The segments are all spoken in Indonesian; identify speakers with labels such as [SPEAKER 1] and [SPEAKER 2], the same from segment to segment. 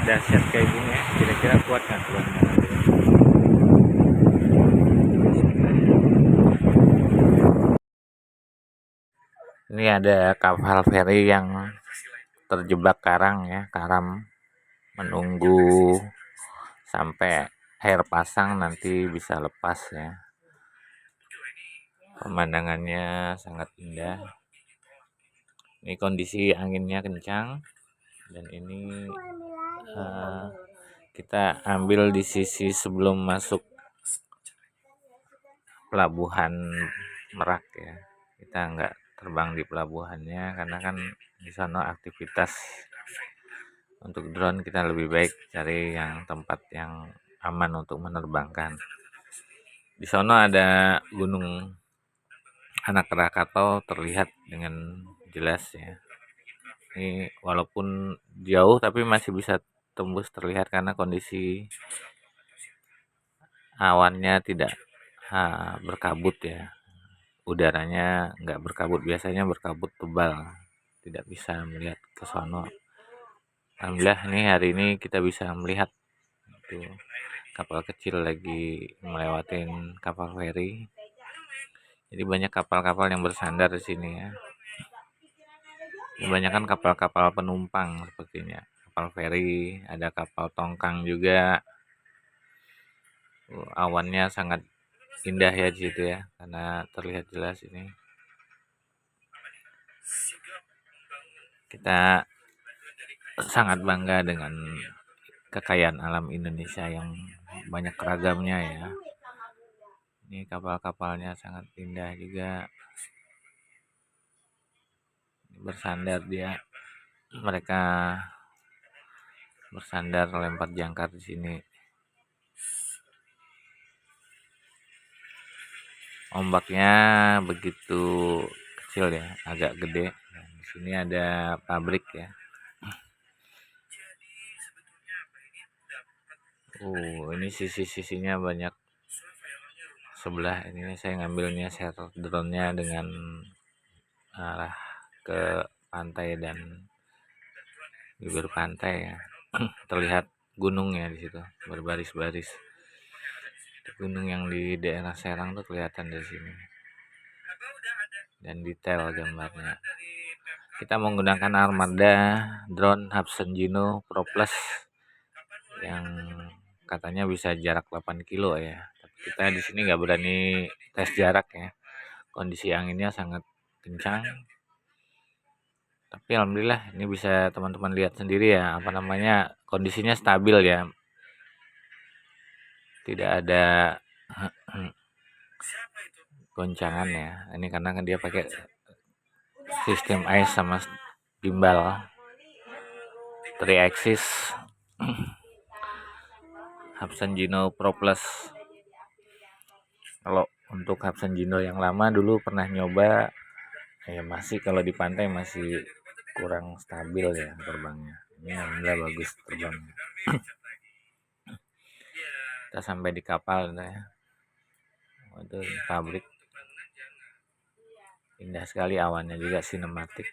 [SPEAKER 1] dahsyat kayak gini ya, kira-kira kuat nggak turunnya? Ini ada kapal feri yang terjebak karang ya, karam, menunggu sampai air pasang nanti bisa lepas ya. Pemandangannya sangat indah. Ini kondisi anginnya kencang dan ini kita ambil di sisi sebelum masuk pelabuhan Merak ya. Kita nggak terbang di pelabuhannya karena kan di sana aktivitas untuk drone, kita lebih baik cari yang tempat yang aman untuk menerbangkan. Di sana ada Gunung Anak Krakatau terlihat dengan jelas ya. Ini walaupun jauh tapi masih bisa tembus terlihat karena kondisi awannya tidak berkabut ya. Udaranya nggak berkabut, biasanya berkabut tebal, tidak bisa melihat ke sono. Alhamdulillah nih hari ini kita bisa melihat itu kapal kecil lagi melewatin kapal feri. Jadi banyak kapal-kapal yang bersandar di sini ya. Kebanyakan kapal-kapal penumpang sepertinya. Kapal feri, ada kapal tongkang juga. Awannya sangat indah ya di situ ya, karena terlihat jelas ini. Kita sangat bangga dengan kekayaan alam Indonesia yang banyak ragamnya ya. Ini kapal-kapalnya sangat indah juga. Bersandar dia, mereka bersandar lempar jangkar di sini. Ombaknya begitu kecil ya, agak gede. Di sini ada pabrik ya. Ini sisi-sisinya banyak. Sebelah ini saya ngambilnya share drone-nya dengan arah ke pantai dan bibir pantai ya. Terlihat gunungnya di situ berbaris-baris. Gunung yang di daerah Serang tuh kelihatan dari sini. Dan detail gambarnya. Kita menggunakan armada drone Hubsan Gino Pro Plus yang katanya bisa jarak 8 kilo ya. Tapi kita di sini nggak berani tes jarak ya. Kondisi anginnya sangat kencang. Tapi alhamdulillah ini bisa teman-teman lihat sendiri ya, kondisinya stabil ya. Tidak ada goncangan ya. Ini karena kan dia pakai sistem ice sama gimbal 3 axis Hubsan Gino Pro Plus. Kalau untuk Hubsan Gino yang lama dulu pernah nyoba ya, masih kalau di pantai masih kurang stabil ya terbangnya. Ini alhamdulillah bagus terbangnya. Kita sampai di kapal ya. Itu pabrik. Indah sekali, awannya juga sinematik.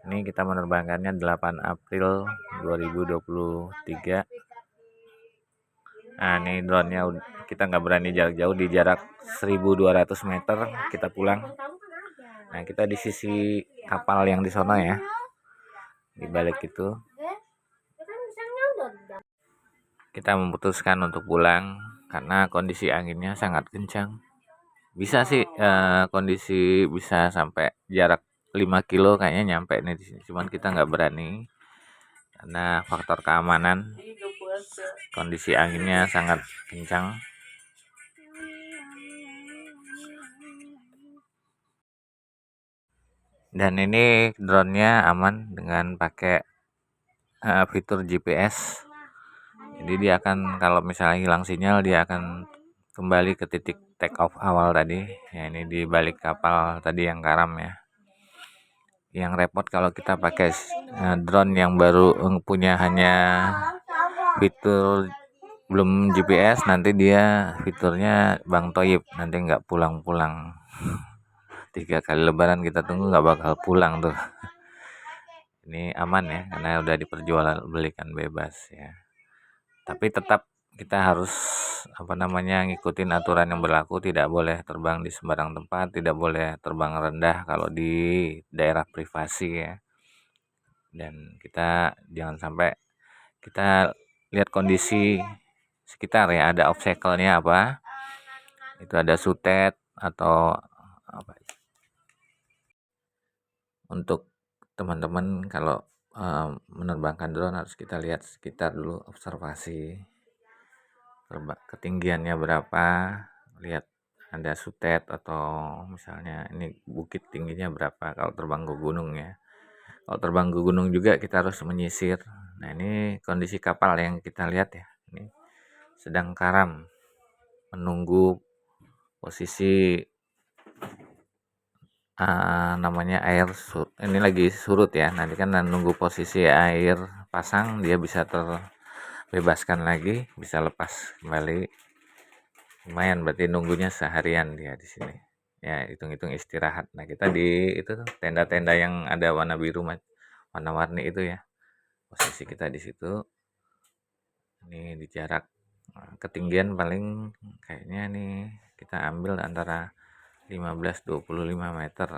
[SPEAKER 1] Ini kita menerbangkannya 8 April 2023. Nah, ini drone-nya kita nggak berani jarak jauh, di jarak 1.200 meter kita pulang. Nah, kita di sisi kapal yang di sana ya, di balik itu. Kita memutuskan untuk pulang karena kondisi anginnya sangat kencang. Bisa sih kondisi bisa sampai jarak 5 kilo kayaknya nyampe nih di sini. Cuman kita nggak berani karena faktor keamanan. Kondisi anginnya sangat kencang. Dan ini drone-nya aman dengan pakai fitur GPS. Jadi dia akan, kalau misalnya hilang sinyal, dia akan kembali ke titik take off awal tadi. Ya, ini di balik kapal tadi yang karam ya. Yang repot kalau kita pakai drone yang baru punya hanya fitur belum GPS, nanti dia fiturnya Bang Toyib, nanti nggak pulang-pulang. 3 kali lebaran kita tunggu nggak bakal pulang tuh. Ini aman ya, karena udah diperjualbelikan bebas ya. Tapi tetap kita harus ngikutin aturan yang berlaku, tidak boleh terbang di sembarang tempat, tidak boleh terbang rendah kalau di daerah privasi ya. Dan kita jangan sampai kita lihat kondisi sekitar ya, ada obstacle-nya apa, itu ada sutet atau apa. Untuk teman-teman kalau menerbangkan drone harus kita lihat sekitar dulu, observasi ketinggiannya berapa, lihat ada sutet atau misalnya ini bukit tingginya berapa kalau terbang ke gunung ya. Kalau terbang ke gunung juga kita harus menyisir. Nah ini kondisi kapal yang kita lihat ya, ini sedang karam menunggu posisi namanya air ini lagi surut ya, nanti kan nunggu posisi air pasang dia bisa terbebaskan lagi, bisa lepas kembali. Lumayan berarti nunggunya seharian dia di sini ya, hitung-hitung istirahat. Nah kita di itu tuh tenda-tenda yang ada warna biru warna-warni itu ya, posisi kita di situ. Ini di jarak ketinggian paling kayaknya nih kita ambil antara 15-25 meter.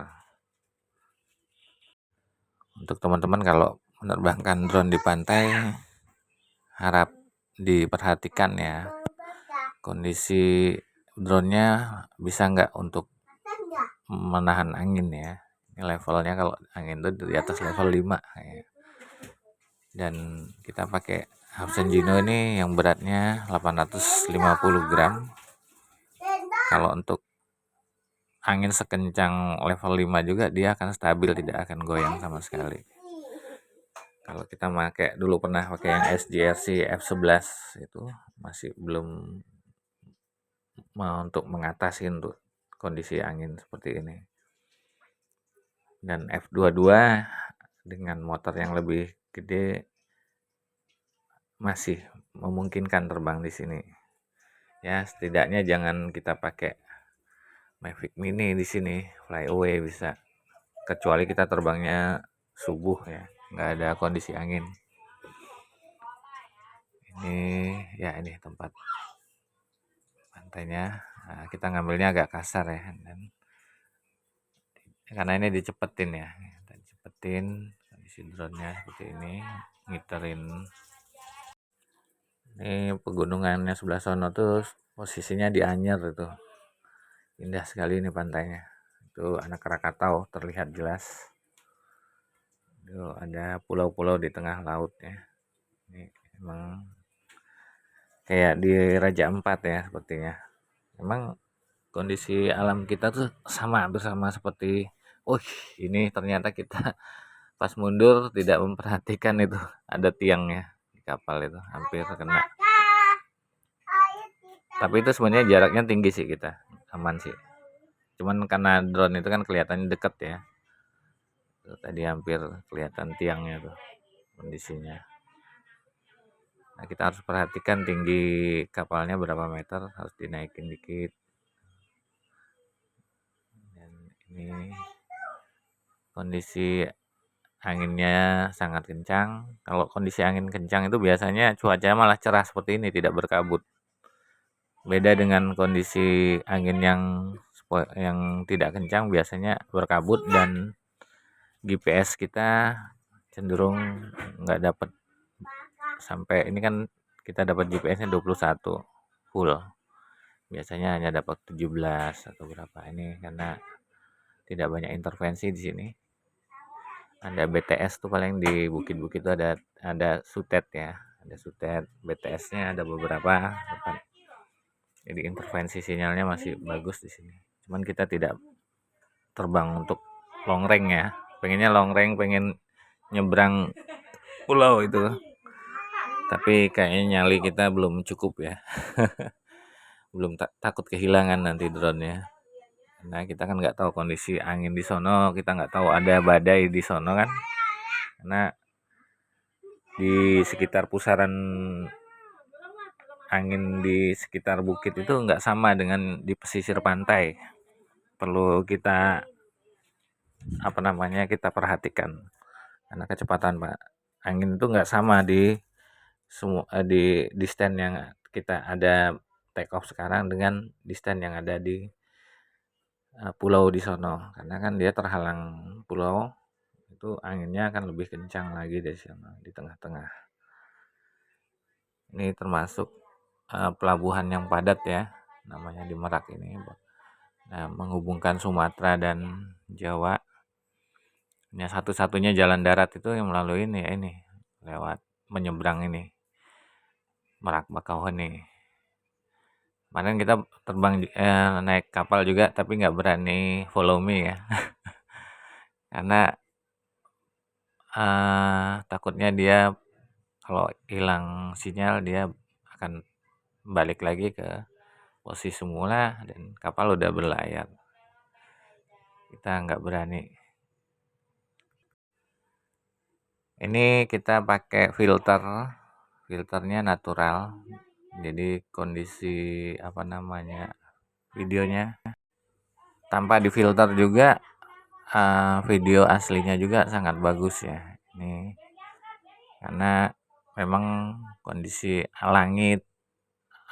[SPEAKER 1] Untuk teman-teman kalau menerbangkan drone di pantai, harap diperhatikan ya, kondisi drone-nya bisa nggak untuk menahan angin ya. Ini levelnya kalau angin itu di atas level 5 ya. Dan kita pakai Hapsen Gino ini yang beratnya 850 gram. Kalau untuk angin sekencang level 5 juga dia akan stabil, tidak akan goyang sama sekali. Kalau kita pernah pakai yang SGRC F11 itu masih belum mau untuk mengatasi untuk kondisi angin seperti ini. Dan F22 dengan motor yang lebih gede masih memungkinkan terbang di sini. Ya, setidaknya jangan kita pakai Mavic Mini di sini, flyaway bisa. Kecuali kita terbangnya subuh ya, nggak ada kondisi angin. Ini tempat pantainya. Nah, kita ngambilnya agak kasar ya, dan karena ini dicepetin ya, kondisi drone-nya seperti ini, ngiterin. Ini pegunungannya sebelah sono tuh posisinya di Anyer itu, indah sekali ini pantainya. Itu Anak Krakatau terlihat jelas. Itu ada pulau-pulau di tengah laut ya. Ini emang kayak di Raja Ampat ya sepertinya. Emang kondisi alam kita tuh hampir sama seperti ini ternyata kita pas mundur tidak memperhatikan itu ada tiangnya di kapal, itu hampir kena. Tapi itu sebenarnya jaraknya tinggi sih, kita aman sih. Cuman karena drone itu kan kelihatannya deket ya. Tuh, tadi hampir kelihatan tiangnya tuh kondisinya. Nah, kita harus perhatikan tinggi kapalnya berapa meter, harus dinaikin dikit. Dan ini kondisi anginnya sangat kencang. Kalau kondisi angin kencang itu biasanya cuaca malah cerah seperti ini, tidak berkabut. Beda dengan kondisi angin yang tidak kencang, biasanya berkabut dan GPS kita cenderung nggak dapat sampai ini kan kita dapat GPS-nya 21 full. Biasanya hanya dapat 17 atau berapa, ini karena tidak banyak intervensi di sini. Ada BTS tuh paling di bukit-bukit itu ada sutet ya, ada sutet BTS-nya ada beberapa tempat. Jadi intervensi sinyalnya masih bagus di sini. Cuman kita tidak terbang untuk long range ya. Pengennya long range, pengen nyebrang pulau itu. Tapi kayaknya nyali kita belum cukup ya. Belum takut kehilangan nanti drone-nya. Nah kita kan nggak tahu kondisi angin di sono, kita nggak tahu ada badai di sono kan. Karena di sekitar pusaran angin di sekitar bukit itu nggak sama dengan di pesisir pantai. Perlu kita kita perhatikan, karena kecepatan angin itu nggak sama di semua di stand yang kita ada take off sekarang dengan di stand yang ada di pulau di sono, karena kan dia terhalang pulau, itu anginnya akan lebih kencang lagi dari sana di tengah-tengah. Ini termasuk pelabuhan yang padat ya, namanya di Merak ini. Nah, menghubungkan Sumatera dan Jawa. Hanya satu-satunya jalan darat itu yang melalui ini ya, ini lewat menyeberang ini Merak Bakauheni. Kemarin kita naik kapal juga, tapi nggak berani follow me ya, karena takutnya dia kalau hilang sinyal dia akan balik lagi ke posisi semula dan kapal udah berlayar. Kita nggak berani. Ini kita pakai filternya natural. Jadi kondisi videonya tanpa difilter juga, video aslinya juga sangat bagus ya. Ini karena memang kondisi langit,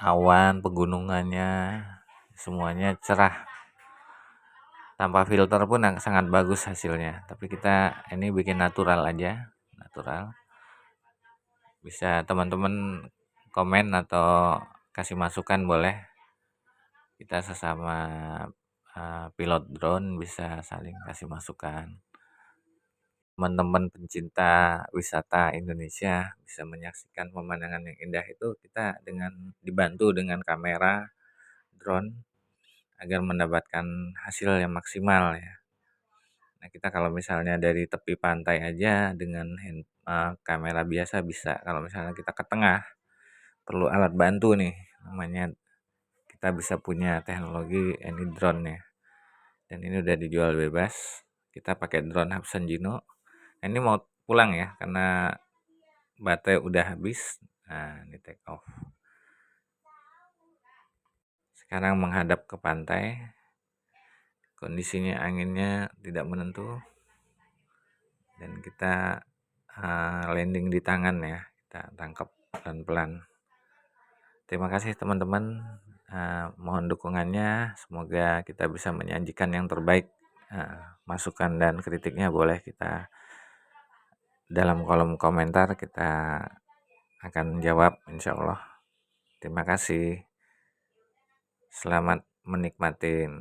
[SPEAKER 1] awan, pegunungannya semuanya cerah. Tanpa filter pun sangat bagus hasilnya. Tapi kita ini bikin natural aja, natural. Bisa teman-teman komen atau kasih masukan boleh. Kita sesama pilot drone bisa saling kasih masukan. Teman-teman pencinta wisata Indonesia bisa menyaksikan pemandangan yang indah itu kita dibantu dengan kamera drone agar mendapatkan hasil yang maksimal ya. Nah, kita kalau misalnya dari tepi pantai aja dengan kamera biasa bisa. Kalau misalnya kita ke tengah perlu alat bantu nih, namanya kita bisa punya teknologi ini drone ya. Dan ini udah dijual bebas. Kita pakai drone Hubsan Gino. Nah, ini mau pulang ya karena baterai udah habis. Nah, ini take off. Sekarang menghadap ke pantai. Kondisinya anginnya tidak menentu. Dan kita landing di tangan ya. Kita tangkap pelan-pelan. Terima kasih teman-teman. Mohon dukungannya. Semoga kita bisa menyajikan yang terbaik. Masukan dan kritiknya boleh kita dalam kolom komentar, kita akan jawab insya Allah. Terima kasih. Selamat menikmatin.